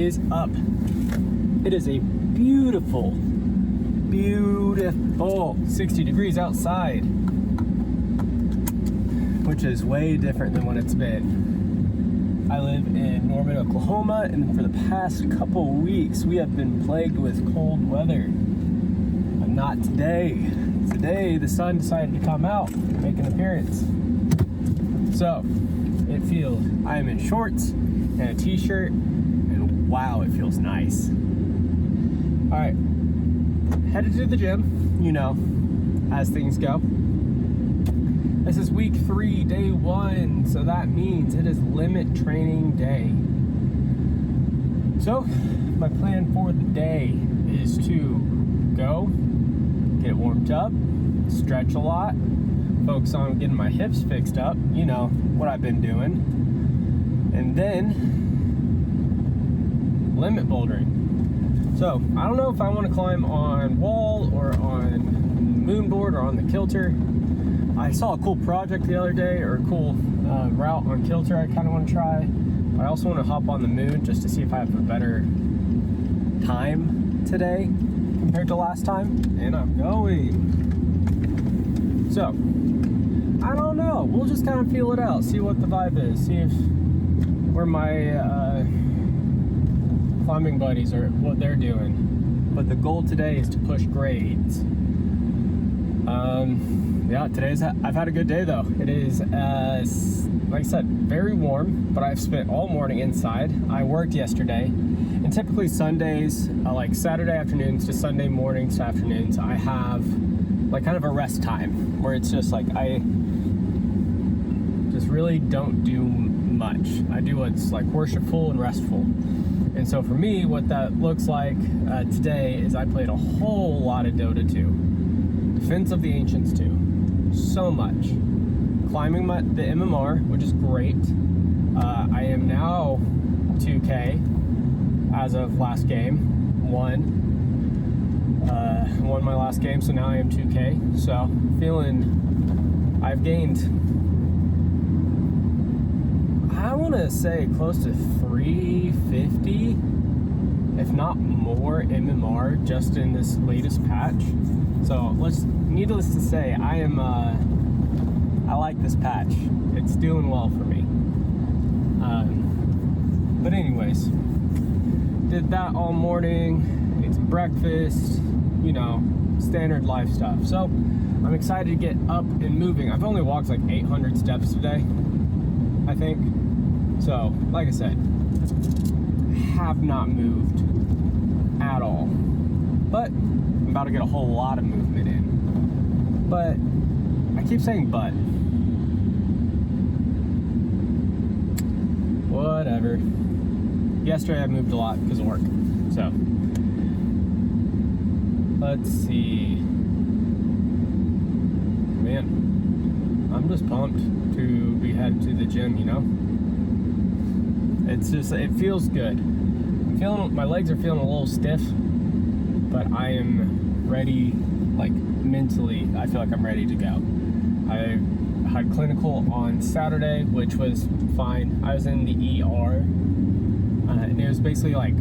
Is up. It is a beautiful 60 degrees outside, which is way different than what it's been. I live in Norman, Oklahoma, and for the past couple weeks we have been plagued with cold weather, but not today. Today the sun decided to come out and make an appearance, so it feels I am in shorts and a t-shirt. Wow, it feels nice. All right, headed to the gym, you know, as things go. This is week 3, day 1, so that means it is limit training day. So, my plan for the day is to go, get warmed up, stretch a lot, focus on getting my hips fixed up, you know, what I've been doing, and then limit bouldering. So I don't know if I want to climb on wall or on moonboard or on the Kilter. I saw a cool project the other day, or a cool route on Kilter I kind of want to try. But I also want to hop on the moon just to see if I have a better time today compared to last time. And I'm going. So I don't know. We'll just kind of feel it out, see what the vibe is, see if where my climbing buddies are, what they're doing. But the goal today is to push grades. Yeah, I've had a good day though. It is, like I said, very warm, but I've spent all morning inside. I worked yesterday, and typically Sundays, like Saturday afternoons to Sunday mornings to afternoons, I have like kind of a rest time where it's just like I just really don't do much. I do what's like worshipful and restful. And so for me, what that looks like today is I played a whole lot of Dota 2. Defense of the Ancients 2. So much. Climbing the MMR, which is great. I am now 2K as of last game. Won my last game, so now I am 2K. So I've gained, I want to say close to 350, if not more, MMR just in this latest patch. So needless to say, I like this patch. It's doing well for me. But anyways, did that all morning, ate some breakfast, you know, standard life stuff. So I'm excited to get up and moving. I've only walked like 800 steps today, I think. So, like I said, have not moved at all. But I'm about to get a whole lot of movement in. But I keep saying but. Whatever. Yesterday I moved a lot because of work. So, let's see. Man, I'm just pumped to be headed to the gym, you know? It's just, it feels good. My legs are feeling a little stiff, but I am ready, like mentally, I feel like I'm ready to go. I had clinical on Saturday, which was fine. I was in the ER, and it was basically like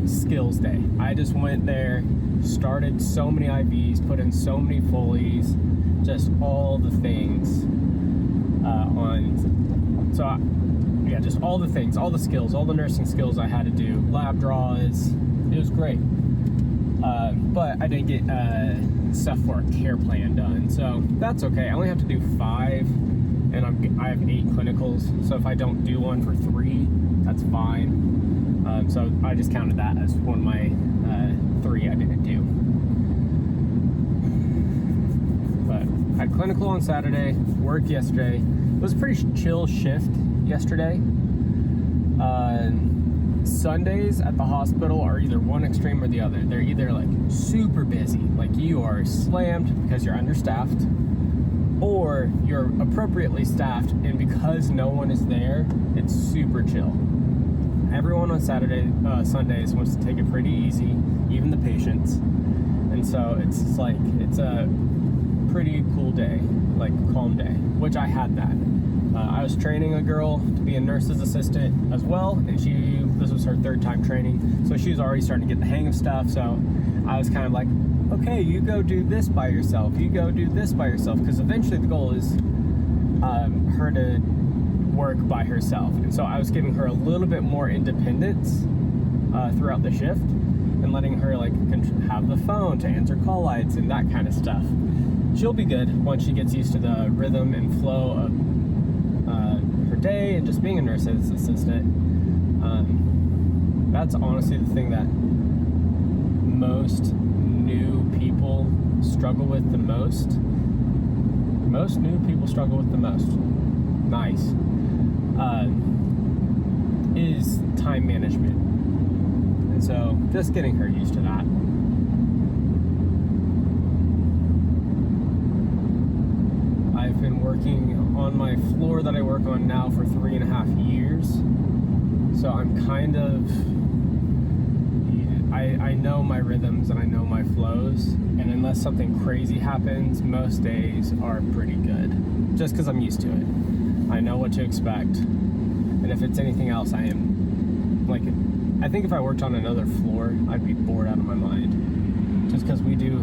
skills day. I just went there, started so many IVs, put in so many Foleys, just all the things just all the things, all the skills, all the nursing skills I had to do, lab draws. It was great, but I didn't get stuff for a care plan done, so that's okay. I only have to do 5, and I have 8 clinicals, so if I don't do one for 3, that's fine. So I just counted that as one of my 3 I didn't do. But I had clinical on Saturday, worked yesterday. It was a pretty chill shift yesterday. Sundays at the hospital are either one extreme or the other. They're either like super busy, like you are slammed because you're understaffed, or you're appropriately staffed, and because no one is there, it's super chill. Everyone on Sundays wants to take it pretty easy, even the patients. And so it's like, it's a pretty cool day, like calm day, which I had that. I was training a girl to be a nurse's assistant as well, and this was her 3rd time training, so she was already starting to get the hang of stuff. So I was kind of like, okay, you go do this by yourself, you go do this by yourself, because eventually the goal is her to work by herself. And so I was giving her a little bit more independence throughout the shift, and letting her like have the phone to answer call lights and that kind of stuff. She'll be good once she gets used to the rhythm and flow of her day and just being a nurse's assistant. That's honestly the thing that most new people struggle with the most. Most new people struggle with the most. Nice. Is time management. And so just getting her used to that. I've been working on my floor that I work on now for 3.5 years. So I'm kind of, I know my rhythms and I know my flows. And unless something crazy happens, most days are pretty good. Just because I'm used to it. I know what to expect. And if it's anything else, I am, like, I think if I worked on another floor, I'd be bored out of my mind. Just because we do,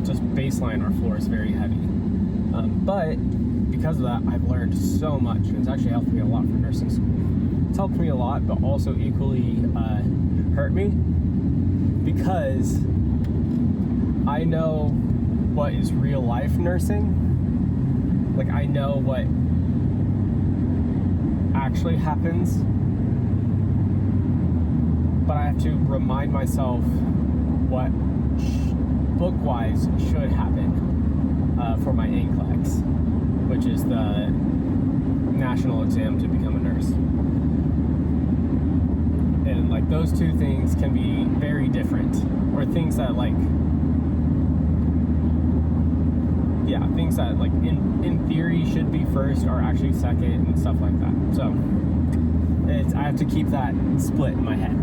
just baseline, our floor is very heavy. But because of that, I've learned so much, and it's actually helped me a lot for nursing school. It's helped me a lot, but also equally hurt me, because I know what is real life nursing. Like, I know what actually happens, but I have to remind myself what book-wise should happen for my NCLEX, which is the national exam to become a nurse. And like, those two things can be very different, or things that like, yeah, things that like in theory should be first are actually second, and stuff like that. So I have to keep that split in my head.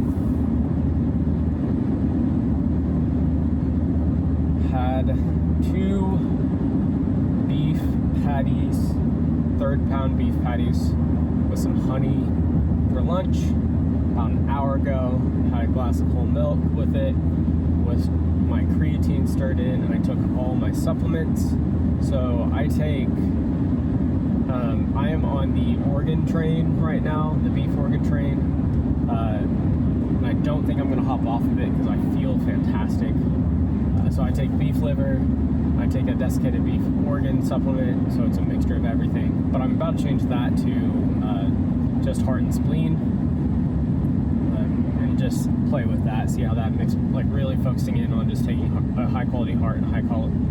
Had 2 beef patties, 3rd-pound beef patties with some honey for lunch about an hour ago. Had a glass of whole milk with it, with my creatine stirred in, and I took all my supplements. So I take, I am on the organ train right now, the beef organ train, and I don't think I'm going to hop off of it because I feel fantastic. So I take beef liver, I take a desiccated beef organ supplement, so it's a mixture of everything. But I'm about to change that to just heart and spleen, and just play with that, see how that mix, like really focusing in on just taking a high quality heart and a high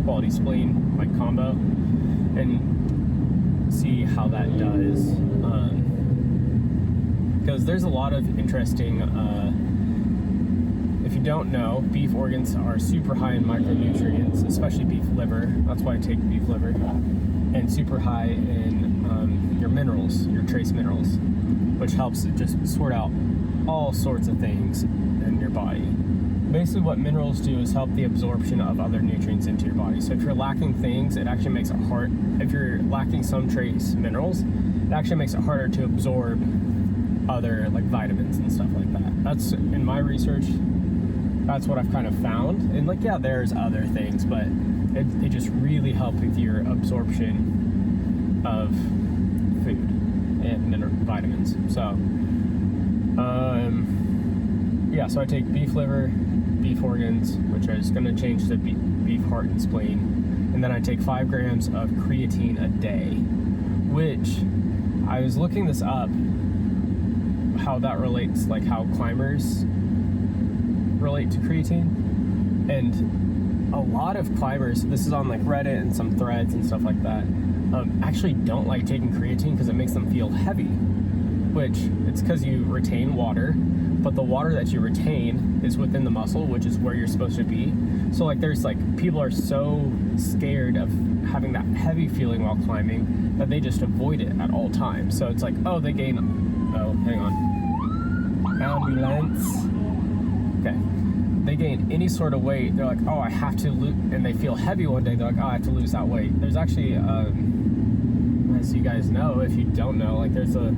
quality spleen, like combo, and see how that does. Because there's a lot of interesting, if you don't know, beef organs are super high in micronutrients, especially beef liver. That's why I take beef liver. And super high in your minerals, your trace minerals, which helps just sort out all sorts of things in your body. Basically what minerals do is help the absorption of other nutrients into your body. So if you're lacking things, it actually makes it hard. If you're lacking some trace minerals, it actually makes it harder to absorb other like vitamins and stuff like that. That's, in my research, that's what I've kind of found. And like, yeah, there's other things, but it just really helps with your absorption of food and vitamins. So yeah, so I take beef liver, beef organs, which is going to change to beef heart and spleen, and then I take 5 grams of creatine a day, which I was looking this up, how that relates, like how climbers relate to creatine. And a lot of climbers, this is on like Reddit and some threads and stuff like that, actually don't like taking creatine because it makes them feel heavy, which it's because you retain water, but the water that you retain is within the muscle, which is where you're supposed to be. So like, there's like, people are so scared of having that heavy feeling while climbing that they just avoid it at all times. So it's like, oh, they gain, oh, hang on, ambulance. Okay, they gain any sort of weight, they're like, oh, I have to lose, and they feel heavy one day, they're like, oh, I have to lose that weight. There's actually as you guys know, if you don't know, like there's a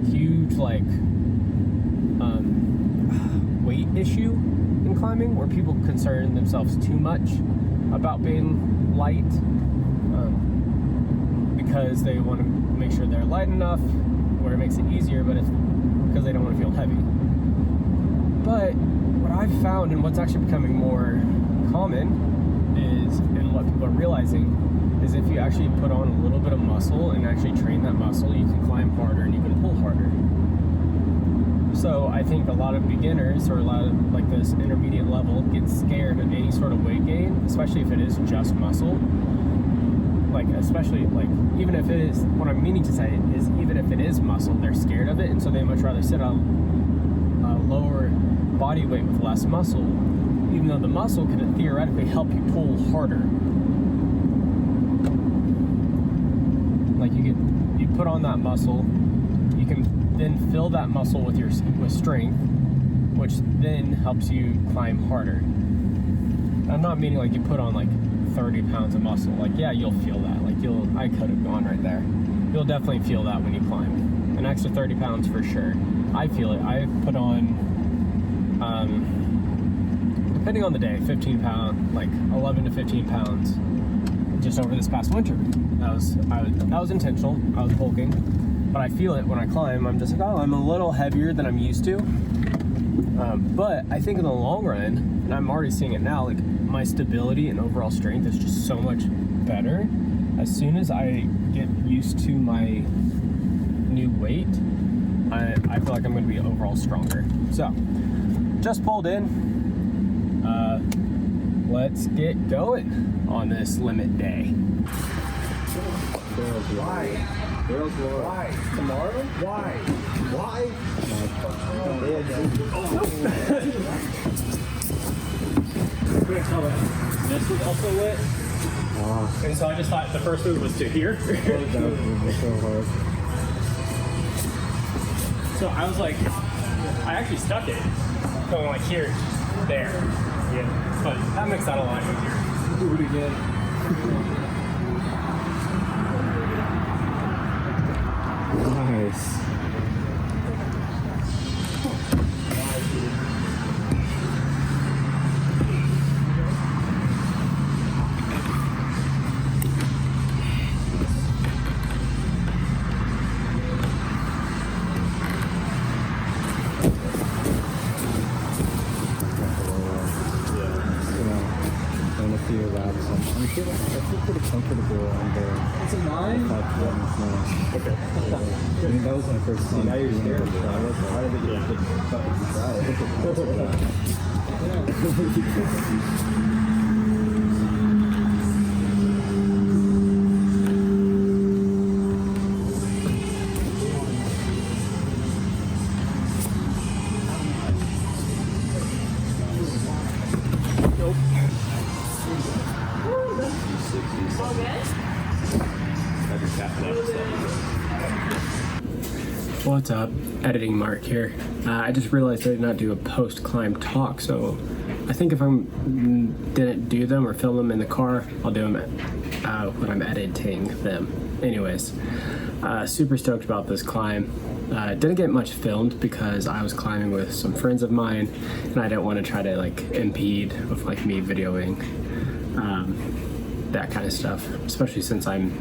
huge like weight issue in climbing where people concern themselves too much about being light because they want to make sure they're light enough where it makes it easier, but it's because they don't want to feel heavy. But what I've found and what's actually becoming more common is, and what people are realizing, is if you actually put on a little bit of muscle and actually train that muscle, you can climb harder and you can pull harder. So I think a lot of beginners or a lot of like this intermediate level get scared of any sort of weight gain, especially if it is just muscle. Like especially like even if it is, what I'm meaning to say is even if it is muscle, they're scared of it, and so they much rather sit on a lower body weight with less muscle, even though the muscle could theoretically help you pull harder. Like you put on that muscle, you can then fill that muscle with strength, which then helps you climb harder. I'm not meaning like you put on like 30 pounds of muscle. Like, yeah, you'll feel that. Like I could have gone right there. You'll definitely feel that when you climb. An extra 30 pounds for sure. I feel it. I put on, depending on the day, 15 pounds, like 11 to 15 pounds just over this past winter. That was intentional. I was bulking. But I feel it when I climb. I'm just like, oh, I'm a little heavier than I'm used to. But I think in the long run, and I'm already seeing it now, like my stability and overall strength is just so much better. As soon as I get used to my new weight, I feel like I'm going to be overall stronger. So, just pulled in. Let's get going on this limit day. Why? Girls, why? Tomorrow? Why? Why? This was also lit. And so I just thought the first move was to here. So I was like, I actually stuck it going like here, there. Yeah. But that makes that a lot easier. Do it again. Nice. I feel pretty comfortable on the. It's a 9? Okay. I mean, that was my first time. Now you're scared. I was part of it. You could fucking try What's up? Editing Mark here. I just realized I did not do a post-climb talk, so I think if I didn't do them or film them in the car, I'll do them when I'm editing them. Anyways, super stoked about this climb. Didn't get much filmed because I was climbing with some friends of mine, and I didn't want to try to like impede with like me videoing that kind of stuff, especially since I'm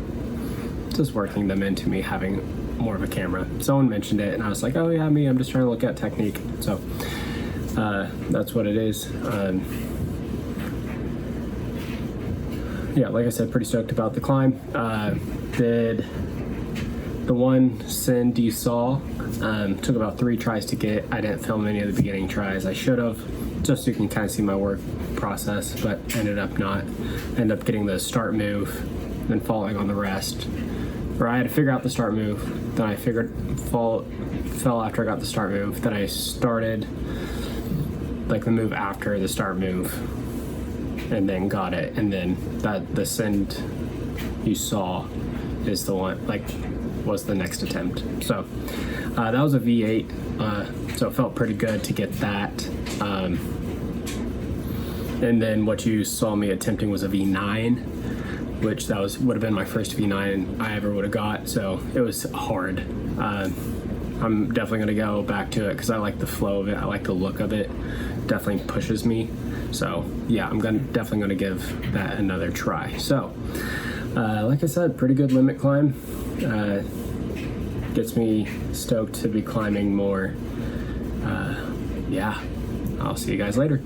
just working them into me having more of a camera. Someone mentioned it and I was like, oh yeah, I'm just trying to look at technique. So that's what it is. Yeah, like I said, pretty stoked about the climb. Did the one send you saw, took about 3 tries to get. I didn't film any of the beginning tries. I should have, just so you can kind of see my work process, but ended up not. Ended up getting the start move, then falling on the rest. Or I had to figure out the start move, then I fell after I got the start move, then I started like the move after the start move, and then got it, and then the send you saw is the one, like, was the next attempt. So that was a V8, so it felt pretty good to get that. And then what you saw me attempting was a V9. which would have been my first V9 I ever would have got. So it was hard. I'm definitely gonna go back to it because I like the flow of it. I like the look of it. Definitely pushes me. So yeah, I'm definitely gonna give that another try. So like I said, pretty good limit climb. Gets me stoked to be climbing more. Yeah, I'll see you guys later.